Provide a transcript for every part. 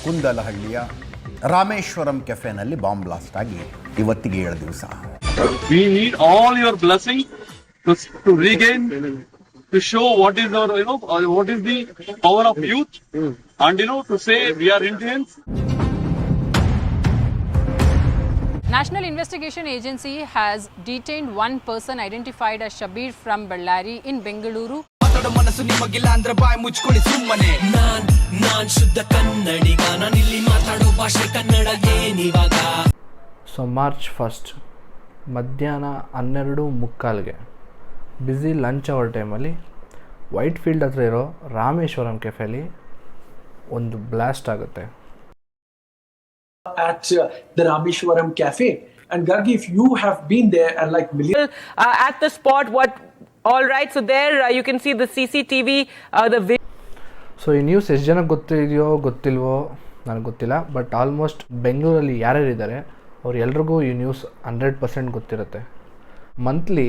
ಕುಂದಲಹಳ್ಳಿಯ Rameswaram ಕೆಫೆನಲ್ಲಿ bomb blast ಆಗಿ ಇವತ್ತಿಗೆ 7 ದಿವಸ. We need all your blessing to regain, to show what is our, what is the power of youth, and to say we are Indians. National Investigation Agency has detained one person identified as Shabir from Ballari in Bengaluru. ಮನಸ್ಸು ನಿಮಗಿಲ್ಲ ಅಂದ್ರೆ ಬಾಯಿ ಮುಚ್ಕೊಳ್ಳಿ ಸುಮ್ಮನೆ. ನಾನ್ ಶುದ್ಧ ಕನ್ನಡಿಗ, ನಾನಿಲ್ಲಿ ಮಾತಾಡೋ ಭಾಷೆ ಕನ್ನಡ ಏನಿವಾಗ. So March 1 ಮಧ್ಯಾಹ್ನ 12:45 busy lunch hour ಟೈಮಲ್ಲಿ ವೈಟ್ ಫೀಲ್ಡ್ ಹತ್ರ ಇರೋ ರಾಮೇಶ್ವರಂ ಕೆಫೆಲಿ ಒಂದು ಬ್ಲಾಸ್ಟ್ ಆಗುತ್ತೆ. At the Rameshwaram Cafe, and Gargi, if you have been there, and like millions at the spot, all right, so there you can see the CCTV, the video. So ಈ news ಎಷ್ಟು ಜನಕ್ಕೆ ಗೊತ್ತಿದೆಯೋ ಗೊತ್ತಿಲ್ವೋ ನನಗೆ ಗೊತ್ತಿಲ್ಲ, but almost ಬೆಂಗಳೂರಲ್ಲಿ ಯಾರ್ಯಾರಿದ್ದಾರೆ ಅವ್ರು ಎಲ್ರಿಗೂ ಈ news 100% ಗೊತ್ತಿರುತ್ತೆ. ಮಂತ್ಲಿ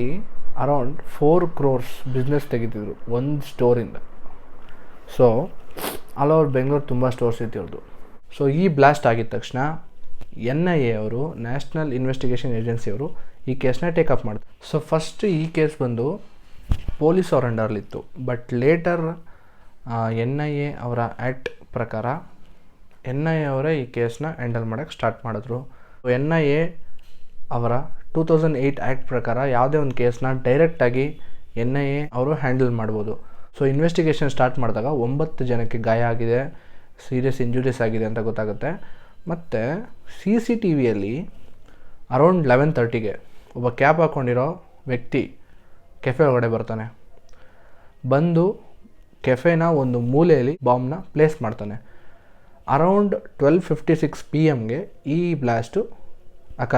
ಅರೌಂಡ್ 4 crores ಬಿಸ್ನೆಸ್ ತೆಗಿತಿದ್ರು ಒಂದು ಸ್ಟೋರಿಂದ. ಸೊ ಆಲ್ ಓವರ್ ಬೆಂಗಳೂರು ತುಂಬ ಸ್ಟೋರ್ಸ್ ಇತ್ತು ಅವ್ರದ್ದು. ಸೊ ಈ ಬ್ಲಾಸ್ಟ್ ಆಗಿದ ತಕ್ಷಣ NIA ಅವರು, ನ್ಯಾಷನಲ್ ಇನ್ವೆಸ್ಟಿಗೇಷನ್ ಏಜೆನ್ಸಿ ಅವರು ಈ ಕೇಸ್ನ ಟೇಕಪ್ ಮಾಡಿದ್ರು. ಸೊ ಫಸ್ಟ್ ಈ ಕೇಸ್ ಬಂದು ಪೊಲೀಸ್ ಅವ್ರ ಅಂಡರ್ಲಿತ್ತು, ಬಟ್ ಲೇಟರ್ NIA ಅವರ ಆ್ಯಕ್ಟ್ ಪ್ರಕಾರ NIA ಅವರೇ ಈ ಕೇಸ್ನ ಹ್ಯಾಂಡಲ್ ಮಾಡೋಕ್ಕೆ ಸ್ಟಾರ್ಟ್ ಮಾಡಿದ್ರು. NIA ಅವರ 2008 ಆ್ಯಕ್ಟ್ ಪ್ರಕಾರ ಯಾವುದೇ ಒಂದು ಕೇಸ್ನ ಡೈರೆಕ್ಟಾಗಿ NIA ಅವರು ಹ್ಯಾಂಡಲ್ ಮಾಡ್ಬೋದು. ಸೊ ಇನ್ವೆಸ್ಟಿಗೇಷನ್ ಸ್ಟಾರ್ಟ್ ಮಾಡಿದಾಗ 9 ಜನಕ್ಕೆ ಗಾಯ ಆಗಿದೆ, ಸೀರಿಯಸ್ ಇಂಜುರೀಸ್ ಆಗಿದೆ ಅಂತ ಗೊತ್ತಾಗುತ್ತೆ. ಮತ್ತು CCTVಯಲ್ಲಿ ಅರೌಂಡ್ 11:30ಗೆ ಒಬ್ಬ ಕ್ಯಾಪ್ ಹಾಕ್ಕೊಂಡಿರೋ ವ್ಯಕ್ತಿ ಕೆಫೆ ಒಳಗಡೆ ಬರ್ತಾನೆ. ಬಂದು ಕೆಫೆನ ಒಂದು ಮೂಲೆಯಲ್ಲಿ ಬಾಂಬ್ನ ಪ್ಲೇಸ್ ಮಾಡ್ತಾನೆ. ಅರೌಂಡ್ 12:56 PM ಈ ಬ್ಲಾಸ್ಟು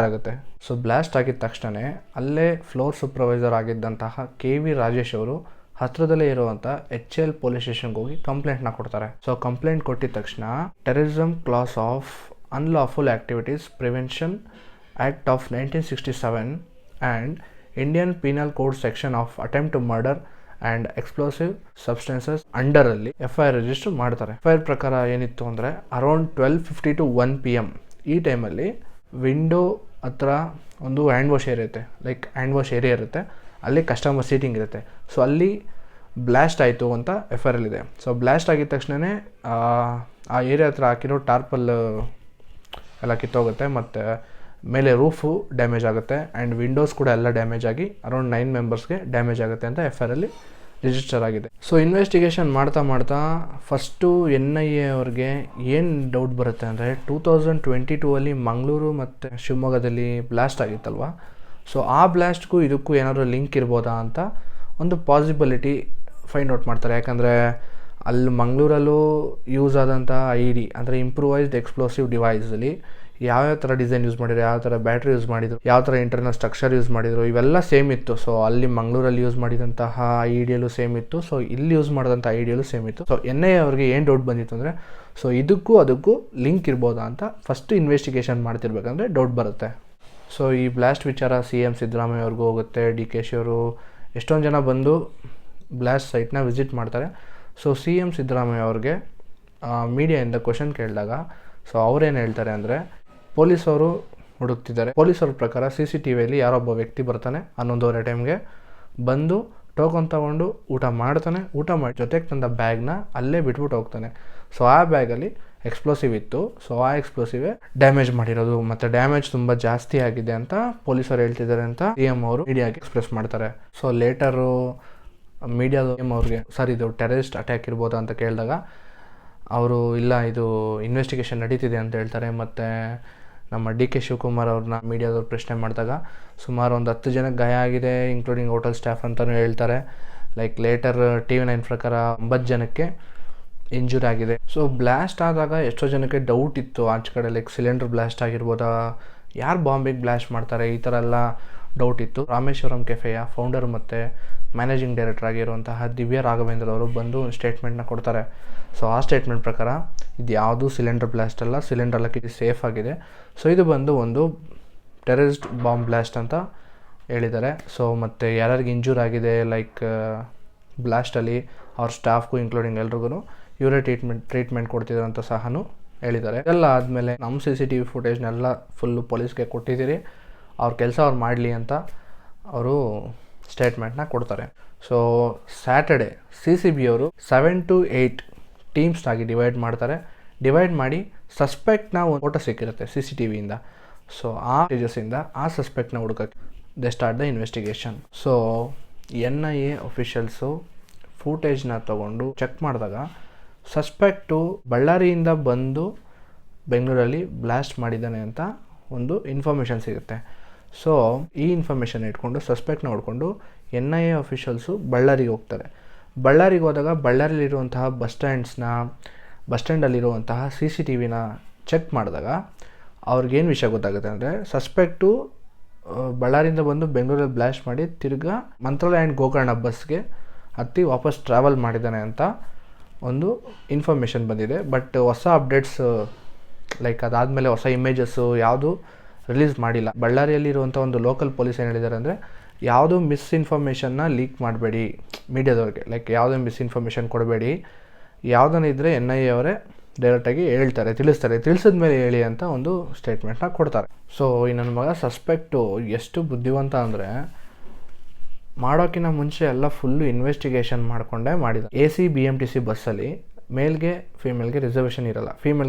ಆಗುತ್ತೆ. ಸೊ ಬ್ಲಾಸ್ಟ್ ಆಗಿದ ತಕ್ಷಣ ಅಲ್ಲೇ ಫ್ಲೋರ್ ಸೂಪರ್ವೈಸರ್ ಆಗಿದ್ದಂತಹ KV ರಾಜೇಶ್ ಅವರು ಹತ್ರದಲ್ಲೇ ಇರುವಂಥ HL ಪೊಲೀಸ್ ಸ್ಟೇಷನ್ಗೆ ಹೋಗಿ ಕಂಪ್ಲೇಂಟ್ನ ಕೊಡ್ತಾರೆ. ಸೊ ಕಂಪ್ಲೇಂಟ್ ಕೊಟ್ಟಿದ ತಕ್ಷಣ terrorism clause of unlawful activities prevention act of 1967 and Indian penal code section of attempt to murder and explosive substances ಅಂಡರಲ್ಲಿ FIR ರಿಜಿಸ್ಟರ್ ಮಾಡ್ತಾರೆ. FIR ಪ್ರಕಾರ ಏನಿತ್ತು ಅಂದರೆ ಅರೌಂಡ್ 12:50 to 1 PM ಈ ಟೈಮಲ್ಲಿ ವಿಂಡೋ ಹತ್ರ ಒಂದು ಹ್ಯಾಂಡ್ ವಾಶ್ ಏರಿಯಾ ಇರುತ್ತೆ, ಲೈಕ್ ಹ್ಯಾಂಡ್ ವಾಶ್ ಏರಿಯಾ ಇರುತ್ತೆ, ಅಲ್ಲಿ ಕಸ್ಟಮರ್ ಸೀಟಿಂಗ್ ಇರುತ್ತೆ. ಸೊ ಅಲ್ಲಿ ಬ್ಲಾಸ್ಟ್ ಆಯಿತು ಅಂತ FIR ಇದೆ. ಸೊ ಬ್ಲಾಸ್ಟ್ ಆಗಿದ ತಕ್ಷಣವೇ ಆ ಏರಿಯಾ ಹತ್ರ ಹಾಕಿರೋ ಟಾರ್ಪಲ್ ಎಲ್ಲ ಕಿತ್ತೋಗುತ್ತೆ, ಮತ್ತು ಮೇಲೆ ರೂಫು ಡ್ಯಾಮೇಜ್ ಆಗುತ್ತೆ ಆ್ಯಂಡ್ ವಿಂಡೋಸ್ ಕೂಡ ಎಲ್ಲ ಡ್ಯಾಮೇಜ್ ಆಗಿ ಅರೌಂಡ್ 9 ಮೆಂಬರ್ಸ್ಗೆ ಡ್ಯಾಮೇಜ್ ಆಗುತ್ತೆ ಅಂತ FIR ರಿಜಿಸ್ಟರ್ ಆಗಿದೆ. ಸೊ ಇನ್ವೆಸ್ಟಿಗೇಷನ್ ಮಾಡ್ತಾ ಫಸ್ಟು NIA ಅವ್ರಿಗೆ ಏನು ಡೌಟ್ ಬರುತ್ತೆ ಅಂದರೆ 2022 ಮಂಗಳೂರು ಮತ್ತು ಶಿವಮೊಗ್ಗದಲ್ಲಿ ಬ್ಲಾಸ್ಟ್ ಆಗಿತ್ತಲ್ವ. ಸೊ ಆ ಬ್ಲಾಸ್ಟ್ಗೂ ಇದಕ್ಕೂ ಏನಾದರೂ ಲಿಂಕ್ ಇರ್ಬೋದಾ ಅಂತ ಒಂದು ಪಾಸಿಬಿಲಿಟಿ ಫೈಂಡ್ ಔಟ್ ಮಾಡ್ತಾರೆ. ಯಾಕಂದರೆ ಅಲ್ಲಿ ಮಂಗಳೂರಲ್ಲೂ ಯೂಸ್ ಆದಂಥ ID ಅಂದರೆ ಇಂಪ್ರೂವೈಸ್ಡ್ ಎಕ್ಸ್ಪ್ಲೋಸಿವ್ ಡಿವೈಸಲ್ಲಿ ಯಾವ್ಯಾವ ಥರ ಡಿಸೈನ್ ಯೂಸ್ ಮಾಡಿದ್ರು, ಯಾವ ಥರ ಬ್ಯಾಟ್ರಿ ಯೂಸ್ ಮಾಡಿದ್ರು, ಯಾವ ಥರ ಇಂಟರ್ನಲ್ ಸ್ಟ್ರಕ್ಚರ್ ಯೂಸ್ ಮಾಡಿದ್ರು, ಇವೆಲ್ಲ ಸೇಮ್ ಇತ್ತು. ಸೊ ಅಲ್ಲಿ ಮಂಗಳೂರಲ್ಲಿ ಯೂಸ್ ಮಾಡಿದಂತಹ IDಯಲ್ಲೂ ಸೇಮ್ ಇತ್ತು, ಸೊ ಇಲ್ಲಿ ಯೂಸ್ ಮಾಡಿದಂಥ IDಯಲ್ಲೂ ಸೇಮ್ ಇತ್ತು. ಸೊ NIA ಅವ್ರಿಗೆ ಏನು ಡೌಟ್ ಬಂದಿತ್ತು ಅಂದರೆ ಸೊ ಇದಕ್ಕೂ ಅದಕ್ಕೂ ಲಿಂಕ್ ಇರ್ಬೋದಾ ಅಂತ ಫಸ್ಟ್ ಇನ್ವೆಸ್ಟಿಗೇಷನ್ ಮಾಡ್ತಿರ್ಬೇಕಂದ್ರೆ ಡೌಟ್ ಬರುತ್ತೆ. ಸೊ ಈ ಬ್ಲಾಸ್ಟ್ ವಿಚಾರ CM ಸಿದ್ದರಾಮಯ್ಯ ಅವ್ರಿಗೂ ಹೋಗುತ್ತೆ. DK ಶಿ ಅವರು ಎಷ್ಟೊಂದು ಜನ ಬಂದು ಬ್ಲಾಸ್ಟ್ ಸೈಟ್ನ ವಿಸಿಟ್ ಮಾಡ್ತಾರೆ. ಸೊ CM ಸಿದ್ದರಾಮಯ್ಯ ಅವ್ರಿಗೆ ಮೀಡಿಯಾಯಿಂದ ಕ್ವಶನ್ ಕೇಳಿದಾಗ ಸೊ ಅವ್ರೇನು ಹೇಳ್ತಾರೆ ಅಂದರೆ ಪೊಲೀಸವರು ಹುಡುಕ್ತಿದ್ದಾರೆ. ಪೊಲೀಸವ್ರ ಪ್ರಕಾರ CCTVಯಲ್ಲಿ ಯಾರೊಬ್ಬ ವ್ಯಕ್ತಿ ಬರ್ತಾನೆ 11:30 ಟೈಮ್ಗೆ, ಬಂದು ಟೋಕನ್ ತೊಗೊಂಡು ಊಟ ಮಾಡ್ತಾನೆ, ಊಟ ಮಾಡಿ ಜೊತೆಗೆ ತಂದ ಬ್ಯಾಗ್ನ ಅಲ್ಲೇ ಬಿಟ್ಬಿಟ್ಟು ಹೋಗ್ತಾನೆ. ಸೊ ಆ ಬ್ಯಾಗಲ್ಲಿ ಎಕ್ಸ್ಪ್ಲೋಸಿವ್ ಇತ್ತು. ಸೊ ಆ ಎಕ್ಸ್ಪ್ಲೋಸಿವೇ ಡ್ಯಾಮೇಜ್ ಮಾಡಿರೋದು, ಮತ್ತು ಡ್ಯಾಮೇಜ್ ತುಂಬ ಜಾಸ್ತಿ ಆಗಿದೆ ಅಂತ ಪೊಲೀಸರು ಹೇಳ್ತಿದ್ದಾರೆ ಅಂತ CM ಅವರು ಮೀಡಿಯಾಗೆ ಎಕ್ಸ್ಪ್ರೆಸ್ ಮಾಡ್ತಾರೆ. ಸೊ ಲೇಟರು ಮೀಡಿಯಾದ CM ಅವ್ರಿಗೆ ಸರ್ ಇದು ಟೆರರಿಸ್ಟ್ ಅಟ್ಯಾಕ್ ಇರ್ಬೋದಾ ಅಂತ ಕೇಳಿದಾಗ ಅವರು ಇಲ್ಲ ಇದು ಇನ್ವೆಸ್ಟಿಗೇಷನ್ ನಡೀತಿದೆ ಅಂತ ಹೇಳ್ತಾರೆ. ಮತ್ತು ನಮ್ಮ DK ಶಿವಕುಮಾರ್ ಅವ್ರನ್ನ ಮೀಡಿಯಾದವ್ರು ಪ್ರಶ್ನೆ ಮಾಡಿದಾಗ ಸುಮಾರು ಒಂದು 10 ಜನಕ್ಕೆ ಗಾಯ ಆಗಿದೆ, ಇನ್ಕ್ಲೂಡಿಂಗ್ ಹೋಟೆಲ್ ಸ್ಟಾಫ್ ಅಂತಲೂ ಹೇಳ್ತಾರೆ. ಲೈಕ್ ಲೇಟರ್ TV9 ಪ್ರಕಾರ 9 ಜನಕ್ಕೆ ಇಂಜುರಿ ಆಗಿದೆ. ಸೊ ಬ್ಲಾಸ್ಟ್ ಆದಾಗ ಎಷ್ಟೋ ಜನಕ್ಕೆ ಡೌಟ್ ಇತ್ತು ಆಚೆ ಕಡೆ, ಲೈಕ್ ಸಿಲಿಂಡರ್ ಬ್ಲಾಸ್ಟ್ ಆಗಿರ್ಬೋದಾ, ಯಾರು ಬಾಂಬಿಗೆ ಬ್ಲಾಸ್ಟ್ ಮಾಡ್ತಾರೆ, ಈ ಥರ ಎಲ್ಲ ಡೌಟ್ ಇತ್ತು. ರಾಮೇಶ್ವರಂ ಕೆಫೆಯ ಫೌಂಡರ್ ಮತ್ತು ಮ್ಯಾನೇಜಿಂಗ್ ಡೈರೆಕ್ಟರ್ ಆಗಿರುವಂತಹ ದಿವ್ಯಾ ರಾಘವೇಂದ್ರ ಅವರು ಬಂದು ಸ್ಟೇಟ್ಮೆಂಟ್ನ ಕೊಡ್ತಾರೆ. ಸೊ ಆ ಸ್ಟೇಟ್ಮೆಂಟ್ ಪ್ರಕಾರ ಇದು ಯಾವುದೂ ಸಿಲಿಂಡರ್ ಬ್ಲಾಸ್ಟ್ ಅಲ್ಲ, ಸಿಲಿಂಡರ್ ಎಲ್ಲ ಇದು ಸೇಫ್ ಆಗಿದೆ. ಸೊ ಇದು ಬಂದು ಒಂದು ಟೆರರಿಸ್ಟ್ ಬಾಂಬ್ ಬ್ಲಾಸ್ಟ್ ಅಂತ ಹೇಳಿದ್ದಾರೆ. ಸೊ ಮತ್ತು ಯಾರ್ಯಾರಿಗೆ ಇಂಜೂರ್ ಆಗಿದೆ ಲೈಕ್ ಬ್ಲಾಸ್ಟಲ್ಲಿ ಅವ್ರ ಸ್ಟಾಫ್ಗೂ ಇನ್ಕ್ಲೂಡಿಂಗ್ ಎಲ್ರಿಗೂ ಇವರೇ ಟ್ರೀಟ್ಮೆಂಟ್ ಕೊಡ್ತಿದ್ದಾರೆ ಅಂತ ಸಹ ಹೇಳಿದ್ದಾರೆ. ಎಲ್ಲ ಆದಮೇಲೆ ನಮ್ಮ CCTV ಫುಟೇಜ್ನೆಲ್ಲ ಫುಲ್ಲು ಪೊಲೀಸ್ಗೆ ಕೊಟ್ಟಿದ್ದೀರಿ, ಅವ್ರ ಕೆಲಸ ಅವ್ರು ಮಾಡಲಿ ಅಂತ ಅವರು ಸ್ಟೇಟ್ಮೆಂಟ್ನ ಕೊಡ್ತಾರೆ. ಸೊ ಸ್ಯಾಟರ್ಡೆ CCB ಅವರು 7 to 8 ಟೀಮ್ಸ್ನಾಗಿ ಡಿವೈಡ್ ಮಾಡ್ತಾರೆ. ಡಿವೈಡ್ ಮಾಡಿ ಸಸ್ಪೆಕ್ಟ್ನ ಒಂದು ಫೋಟೋ ಸಿಕ್ಕಿರುತ್ತೆ CCTVಯಿಂದ. ಸೊ ಆ ಸ್ಟೇಜಸ್ಸಿಂದ ಆ ಸಸ್ಪೆಕ್ಟ್ನ ಹುಡುಕಕ್ಕೆ they start the investigation. So NIA officials ಫೂಟೇಜ್ನ ತೊಗೊಂಡು ಚೆಕ್ ಮಾಡಿದಾಗ ಸಸ್ಪೆಕ್ಟು ಬಳ್ಳಾರಿಯಿಂದ ಬಂದು ಬೆಂಗಳೂರಲ್ಲಿ ಬ್ಲಾಸ್ಟ್ ಮಾಡಿದ್ದಾನೆ ಅಂತ ಒಂದು ಇನ್ಫಾರ್ಮೇಷನ್ ಸಿಗುತ್ತೆ. ಸೊ ಈ ಇನ್ಫಾರ್ಮೇಷನ್ ಇಟ್ಕೊಂಡು ಸಸ್ಪೆಕ್ಟ್ನ ಹೊಡ್ಕೊಂಡು NIA ಅಫಿಷಿಯಲ್ಸು ಬಳ್ಳಾರಿಗೆ ಹೋಗ್ತಾರೆ. ಬಳ್ಳಾರಿಗೆ ಹೋದಾಗ ಬಳ್ಳಾರಿಲಿರುವಂತಹ ಬಸ್ ಸ್ಟ್ಯಾಂಡಲ್ಲಿರುವಂತಹ CCTVನ ಚೆಕ್ ಮಾಡಿದಾಗ ಅವ್ರಿಗೇನು ವಿಷಯ ಗೊತ್ತಾಗುತ್ತೆ ಅಂದರೆ ಸಸ್ಪೆಕ್ಟು ಬಳ್ಳಾರಿಯಿಂದ ಬಂದು ಬೆಂಗಳೂರಲ್ಲಿ ಬ್ಲಾಸ್ಟ್ ಮಾಡಿ ತಿರ್ಗಾ ಮಂತ್ರಾಲಯ ಆ್ಯಂಡ್ ಗೋಕರ್ಣ ಬಸ್ಗೆ ಹತ್ತಿ ವಾಪಸ್ ಟ್ರಾವೆಲ್ ಮಾಡಿದ್ದಾನೆ ಅಂತ ಒಂದು ಇನ್ಫಾರ್ಮೇಷನ್ ಬಂದಿದೆ. ಬಟ್ ಹೊಸ ಅಪ್ಡೇಟ್ಸ್ ಲೈಕ್ ಅದಾದಮೇಲೆ ಹೊಸ ಇಮೇಜಸ್ಸು ಯಾವುದು ರಿಲೀಸ್ ಮಾಡಿಲ್ಲ. ಬಳ್ಳಾರಿಯಲ್ಲಿರುವಂಥ ಒಂದು ಲೋಕಲ್ ಪೊಲೀಸ್ ಏನು ಹೇಳಿದ್ದಾರೆ ಅಂದರೆ ಯಾವುದೂ ಮಿಸ್ಇನ್ಫಾರ್ಮೇಷನ್ನ ಲೀಕ್ ಮಾಡಬೇಡಿ ಮೀಡಿಯಾದವ್ರಿಗೆ, ಲೈಕ್ ಯಾವುದೇ ಮಿಸ್ಇನ್ಫಾರ್ಮೇಷನ್ ಕೊಡಬೇಡಿ, ಯಾವುದನ್ನ ಇದ್ದರೆ NIA ಅವರೇ ಡೈರೆಕ್ಟಾಗಿ ಹೇಳ್ತಾರೆ, ತಿಳಿಸಿದ ಮೇಲೆ ಹೇಳಿ ಅಂತ ಒಂದು ಸ್ಟೇಟ್ಮೆಂಟ್ನ ಕೊಡ್ತಾರೆ. ಸೊ ಈ ನನ್ನ ಮಗ ಸಸ್ಪೆಕ್ಟು ಎಷ್ಟು ಬುದ್ಧಿವಂತ ಅಂದರೆ ಮಾಡೋಕ್ಕಿಂತ ಮುಂಚೆ ಎಲ್ಲ ಫುಲ್ಲು ಇನ್ವೆಸ್ಟಿಗೇಷನ್ ಮಾಡಿಕೊಂಡೇ ಮಾಡಿದ. AC BMTC ಬಸ್ಸಲ್ಲಿ ಮೇಲ್ಗೆ ಫೀಮೇಲ್ಗೆ ರಿಸರ್ವೇಷನ್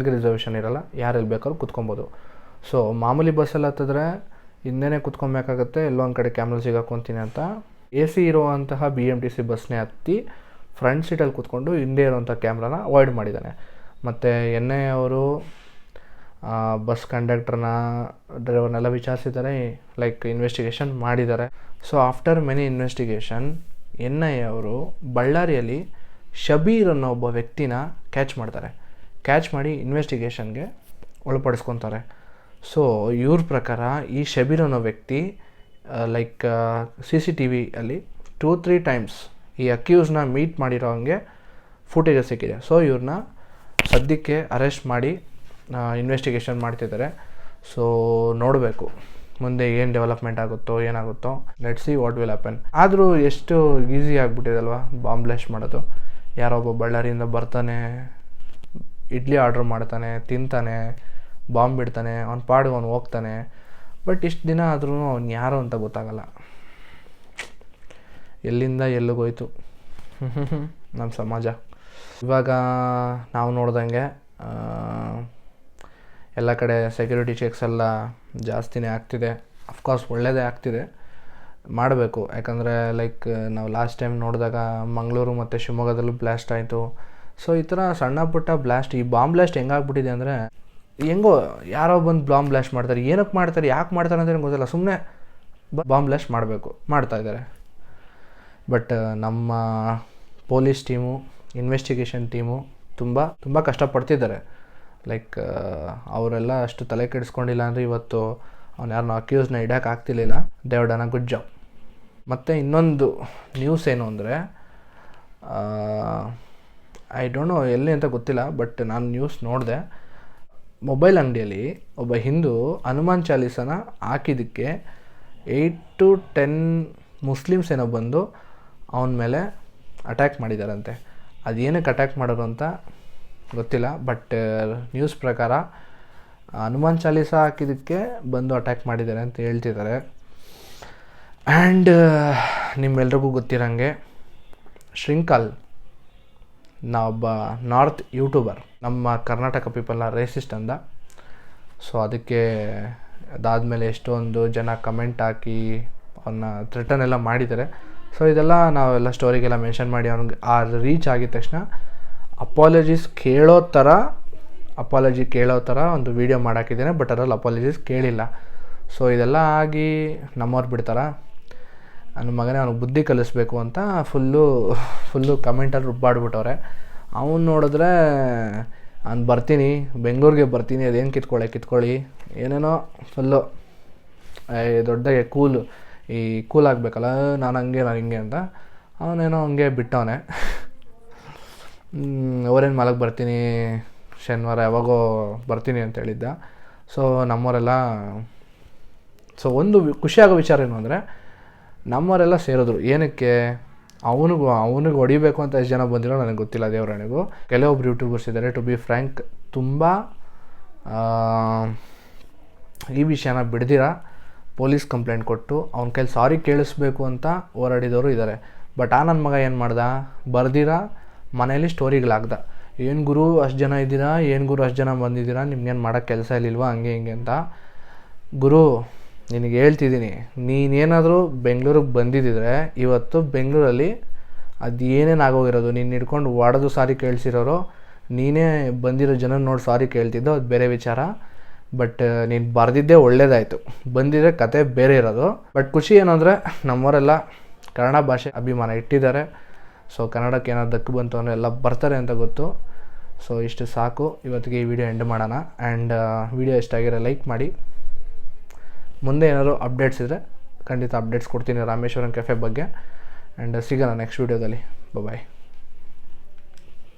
ಇರಲ್ಲ, ಯಾರೆಲ್ಲಿ ಬೇಕಾದ್ರೂ ಕುತ್ಕೊಬೋದು. ಸೊ ಮಾಮೂಲಿ ಬಸ್ಸಲ್ಲಿ ಹತ್ತಿದ್ರೆ ಹಿಂದೆನೇ ಕುತ್ಕೊಬೇಕಾಗತ್ತೆ, ಎಲ್ಲೋ ಒಂದು ಕಡೆ ಕ್ಯಾಮ್ರಾ ಸಿಗಾಕೊಂತೀನಿ ಅಂತ AC ಇರುವಂತಹ BMTC ಬಸ್ನೇ ಹತ್ತಿ ಫ್ರಂಟ್ ಸೀಟಲ್ಲಿ ಕೂತ್ಕೊಂಡು ಹಿಂದೆ ಇರುವಂಥ ಕ್ಯಾಮ್ರಾನ ಅವಾಯ್ಡ್ ಮಾಡಿದ್ದಾನೆ. ಮತ್ತು NIA ಅವರು ಬಸ್ ಕಂಡಕ್ಟ್ರನ್ನ ಡ್ರೈವರ್ನೆಲ್ಲ ವಿಚಾರಿಸಿದ್ದಾರೆ, ಲೈಕ್ ಇನ್ವೆಸ್ಟಿಗೇಷನ್ ಮಾಡಿದ್ದಾರೆ. So after many investigation NIA ಅವರು ಬಳ್ಳಾರಿಯಲ್ಲಿ ಶಬೀರ್ ಅನ್ನೋ ಒಬ್ಬ ವ್ಯಕ್ತಿನ ಕ್ಯಾಚ್ ಮಾಡಿ ಇನ್ವೆಸ್ಟಿಗೇಷನ್ಗೆ ಒಳಪಡಿಸ್ಕೊತಾರೆ. ಸೊ ಇವ್ರ ಪ್ರಕಾರ ಈ ಶಬೀರ್ ಅನ್ನೋ ವ್ಯಕ್ತಿ ಲೈಕ್ CCTVಯಲ್ಲಿ 2-3 ಟೈಮ್ಸ್ ಈ ಅಕ್ಯೂಸ್ನ ಮೀಟ್ ಮಾಡಿರೋ ಹಂಗೆ ಫುಟೇಜಸ್ ಸಿಕ್ಕಿದೆ. ಸೊ ಇವ್ರನ್ನ ಸದ್ಯಕ್ಕೆ ಅರೆಸ್ಟ್ ಮಾಡಿ ಇನ್ವೆಸ್ಟಿಗೇಷನ್ ಮಾಡ್ತಿದ್ದಾರೆ. ಸೊ ನೋಡಬೇಕು ಮುಂದೆ ಏನು ಡೆವಲಪ್ಮೆಂಟ್ ಆಗುತ್ತೋ ಏನಾಗುತ್ತೋ, let's see what will happen. ಆದರೂ ಎಷ್ಟು ಈಸಿ ಆಗಿಬಿಟ್ಟಿದಲ್ವ ಬಾಂಬ್ ಬ್ಲಾಸ್ಟ್ ಮಾಡೋದು. ಯಾರೊಬ್ಬ ಬಳ್ಳಾರಿಯಿಂದ ಬರ್ತಾನೆ, ಇಡ್ಲಿ ಆರ್ಡ್ರ್ ಮಾಡ್ತಾನೆ, ತಿಂತಾನೆ, ಬಾಂಬ್ ಬಿಡ್ತಾನೆ, ಅವ್ನ ಪಾಡಿಗೆ ಅವ್ನು ಹೋಗ್ತಾನೆ. ಬಟ್ ಇಷ್ಟು ದಿನ ಆದ್ರೂ ಅವ್ನು ಯಾರು ಅಂತ ಗೊತ್ತಾಗಲ್ಲ, ಎಲ್ಲಿಂದ ಎಲ್ಲಿಗೋಯ್ತು ನಮ್ಮ ಸಮಾಜ. ಇವಾಗ ನಾವು ನೋಡ್ದಂಗೆ ಎಲ್ಲ ಕಡೆ ಸೆಕ್ಯೂರಿಟಿ ಚೆಕ್ಸ್ ಎಲ್ಲ ಜಾಸ್ತಿನೇ ಆಗ್ತಿದೆ. ಅಫ್ಕೋರ್ಸ್ ಒಳ್ಳೆಯದೇ ಆಗ್ತಿದೆ, ಮಾಡಬೇಕು. ಯಾಕಂದರೆ ಲೈಕ್ ನಾವು ಲಾಸ್ಟ್ ಟೈಮ್ ನೋಡಿದಾಗ ಮಂಗಳೂರು ಮತ್ತು ಶಿವಮೊಗ್ಗದಲ್ಲೂ ಬ್ಲಾಸ್ಟ್ ಆಯಿತು. ಸೊ ಈ ಥರ ಸಣ್ಣ ಪುಟ್ಟ ಬ್ಲಾಸ್ಟ್, ಈ ಬಾಂಬ್ ಬ್ಲಾಸ್ಟ್ ಹೆಂಗಾಗ್ಬಿಟ್ಟಿದೆ ಅಂದರೆ ಹೆಂಗೋ ಯಾರೋ ಬಂದು ಬಾಂಬ್ ಬ್ಲಾಸ್ಟ್ ಮಾಡ್ತಾರೆ, ಏನಕ್ಕೆ ಮಾಡ್ತಾರೆ, ಯಾಕೆ ಮಾಡ್ತಾರೆ ಅಂತ ಗೊತ್ತಿಲ್ಲ, ಸುಮ್ಮನೆ ಬಾಂಬ್ ಬ್ಲಾಸ್ಟ್ ಮಾಡ್ತಾಯಿದ್ದಾರೆ. ಬಟ್ ನಮ್ಮ ಪೊಲೀಸ್ ಟೀಮು, ಇನ್ವೆಸ್ಟಿಗೇಷನ್ ಟೀಮು ತುಂಬ ಕಷ್ಟಪಡ್ತಿದ್ದಾರೆ. ಲೈಕ್ ಅವರೆಲ್ಲ ಅಷ್ಟು ತಲೆ ಕೆಡಿಸ್ಕೊಂಡಿಲ್ಲ ಅಂದರೆ ಇವತ್ತು ಅವ್ನು ಯಾರನ್ನ ಅಕ್ಯೂಸ್ನ ಹಿಡಿಯೋಕೆ ಆಗ್ತಿರ್ಲಿಲ್ಲ. They have done a good job. ಮತ್ತು ಇನ್ನೊಂದು ನ್ಯೂಸ್ ಏನು ಅಂದರೆ ಐ ಡೋಂಟ್ ನೋ ಎಲ್ಲಿ ಅಂತ ಗೊತ್ತಿಲ್ಲ, ಬಟ್ ನಾನು ನ್ಯೂಸ್ ನೋಡಿದೆ. ಮೊಬೈಲ್ ಅಂಗಡಿಯಲ್ಲಿ ಒಬ್ಬ ಹಿಂದೂ ಹನುಮಾನ್ ಚಾಲೀಸನ ಹಾಕಿದ್ದಕ್ಕೆ 8 to 10 ಮುಸ್ಲಿಮ್ಸ್ ಏನೋ ಬಂದು ಅವನ ಮೇಲೆ ಅಟ್ಯಾಕ್ ಮಾಡಿದಾರಂತೆ. ಅದೇನಕ್ಕೆ ಅಟ್ಯಾಕ್ ಮಾಡೋರು ಅಂತ ಗೊತ್ತಿಲ್ಲ, ಬಟ್ ನ್ಯೂಸ್ ಪ್ರಕಾರ ಹನುಮಾನ್ ಚಾಲೀಸ ಹಾಕಿದ್ದಕ್ಕೆ ಬಂದು ಅಟ್ಯಾಕ್ ಮಾಡಿದ್ದಾರೆ ಅಂತ ಹೇಳ್ತಿದ್ದಾರೆ. ಆ್ಯಂಡ್ ನಿಮ್ಮೆಲ್ರಿಗೂ ಗೊತ್ತಿರೋಂಗೆ ಶ್ರಿಂಕಾಲ್ ಒಬ್ಬ ನಾರ್ತ್ ಯೂಟ್ಯೂಬರ್ ನಮ್ಮ ಕರ್ನಾಟಕ ಪೀಪಲ್ನ ರೇಸಿಸ್ಟ್ ಅಂದ. ಸೊ ಅದಕ್ಕೆ ಅದಾದಮೇಲೆ ಎಷ್ಟೊಂದು ಜನ ಕಮೆಂಟ್ ಹಾಕಿ ಅವನ್ನ ಥ್ರೆಟನ್ ಎಲ್ಲ ಮಾಡಿದ್ದಾರೆ. ಸೊ ಇದೆಲ್ಲ ನಾವೆಲ್ಲ ಸ್ಟೋರಿಗೆಲ್ಲ ಮೆನ್ಷನ್ ಮಾಡಿ ಅವ್ನಿಗೆ ಆ ರೀಚ್ ಆಗಿದ ತಕ್ಷಣ ಅಪಾಲಜಿ ಕೇಳೋ ಥರ ಒಂದು ವೀಡಿಯೋ ಮಾಡಾಕಿದ್ದೇನೆ, ಬಟ್ ಅದರಲ್ಲಿ ಅಪಾಲಜೀಸ್ ಕೇಳಿಲ್ಲ. ಸೊ ಇದೆಲ್ಲ ಆಗಿ ನಮ್ಮವ್ರು ಬಿಡ್ತಾರ, ನನ್ನ ಮಗನೇ ಅವ್ನಿಗೆ ಬುದ್ಧಿ ಕಲಿಸ್ಬೇಕು ಅಂತ ಫುಲ್ಲು ಕಮೆಂಟಲ್ಲಿ ರುಬ್ಬಾಡ್ಬಿಟ್ಟವ್ರೆ. ಅವನು ನೋಡಿದ್ರೆ ನಾನು ಬರ್ತೀನಿ, ಬೆಂಗಳೂರಿಗೆ ಬರ್ತೀನಿ, ಅದೇನು ಕಿತ್ಕೊಳ್ಳಿ ಏನೇನೋ ಫುಲ್ಲು ದೊಡ್ಡದಾಗೆ ಕೂಲ್ ಆಗಬೇಕಲ್ಲ, ನಾನು ಹಿಂಗೆ ಅಂತ ಅವನೇನೋ ಹಂಗೆ ಬಿಟ್ಟವನೆ. ಅವರೇನು ಮಲಗಿ ಬರ್ತೀನಿ, ಶನಿವಾರ ಯಾವಾಗೋ ಬರ್ತೀನಿ ಅಂತ ಹೇಳಿದ್ದ. ಸೊ ನಮ್ಮವರೆಲ್ಲ ಒಂದು ಖುಷಿಯಾಗೋ ವಿಚಾರ ಏನು ಅಂದರೆ ನಮ್ಮವರೆಲ್ಲ ಸೇರಿದ್ರು. ಏನಕ್ಕೆ ಅವನಿಗೆ ಹೊಡಿಬೇಕು ಅಂತ ಎಷ್ಟು ಜನ ಬಂದಿರೋ ನನಗೆ ಗೊತ್ತಿಲ್ಲ, ದೇವರಾಣಿಗೂ. ಕೆಲವೊಬ್ರು ಯೂಟ್ಯೂಬರ್ಸ್ ಇದ್ದಾರೆ, ಟು ಬಿ ಫ್ರ್ಯಾಂಕ್ ತುಂಬ ಈ ವಿಷಯನ ಬಿಡ್ದಿರ ಪೊಲೀಸ್ ಕಂಪ್ಲೇಂಟ್ ಕೊಟ್ಟು ಅವ್ನ ಕೈಲಿ ಸಾರಿ ಕೇಳಿಸ್ಬೇಕು ಅಂತ ಹೋರಾಡಿದವರು ಇದ್ದಾರೆ. ಬಟ್ ನನ್ನ ಮಗ ಏನು ಮಾಡ್ದ, ಬರ್ದಿರ ಮನೇಲಿ ಸ್ಟೋರಿಗಳಾಗ್ದ, ಏನು ಗುರು ಅಷ್ಟು ಜನ ಇದ್ದೀರಾ, ಏನು ಗುರು ಅಷ್ಟು ಜನ ಬಂದಿದ್ದೀರಾ, ನಿಮ್ಗೇನು ಮಾಡೋಕ್ಕೆ ಕೆಲಸ ಇಲ್ಲಿಲ್ವಾ, ಹಂಗೆ ಹಿಂಗೆ ಅಂತ. ಗುರು ನಿನಗೆ ಹೇಳ್ತಿದ್ದೀನಿ, ನೀನೇನಾದರೂ ಬೆಂಗಳೂರಿಗೆ ಬಂದಿದ್ದಿದ್ರೆ ಇವತ್ತು ಬೆಂಗಳೂರಲ್ಲಿ ಅದು ಏನೇನು ಆಗೋಗಿರೋದು, ನೀನು ಹಿಡ್ಕೊಂಡು ಹೊಡೆದು ಸಾರಿ ಕೇಳಿಸಿರೋರು, ನೀನೇ ಬಂದಿರೋ ಜನ ನೋಡಿ ಸಾರಿ ಕೇಳ್ತಿದ್ದೋ, ಅದು ಬೇರೆ ವಿಚಾರ. ಬಟ್ ನೀನು ಬರೆದಿದ್ದೇ ಒಳ್ಳೇದಾಯಿತು, ಬಂದಿದ್ರೆ ಕತೆ ಬೇರೆ ಇರೋದು. ಬಟ್ ಖುಷಿ ಏನಂದರೆ ನಮ್ಮವರೆಲ್ಲ ಕನ್ನಡ ಭಾಷೆ ಅಭಿಮಾನ ಇಟ್ಟಿದ್ದಾರೆ. ಸೊ ಕನ್ನಡಕ್ಕೆ ಏನಾದ್ರು ದಕ್ಕು ಬಂತು ಅಂದರೆ ಎಲ್ಲ ಬರ್ತಾರೆ ಅಂತ ಗೊತ್ತು. ಸೊ ಇಷ್ಟು ಸಾಕು, ಇವತ್ತಿಗೆ ಈ ವಿಡಿಯೋ ಎಂಡ್ ಮಾಡೋಣ. ಆ್ಯಂಡ್ ವಿಡಿಯೋ ಇಷ್ಟ ಆಗಿರೋ ಲೈಕ್ ಮಾಡಿ. ಮುಂದೆ ಏನಾದರೂ ಅಪ್ಡೇಟ್ಸ್ ಇದ್ದರೆ ಖಂಡಿತ ಅಪ್ಡೇಟ್ಸ್ ಕೊಡ್ತೀನಿ ರಾಮೇಶ್ವರಂ ಕೆಫೆ ಬಗ್ಗೆ. ಆ್ಯಂಡ್ ಸಿಗೋಣ ನೆಕ್ಸ್ಟ್ ವೀಡಿಯೋದಲ್ಲಿ. ಬಾಯ್.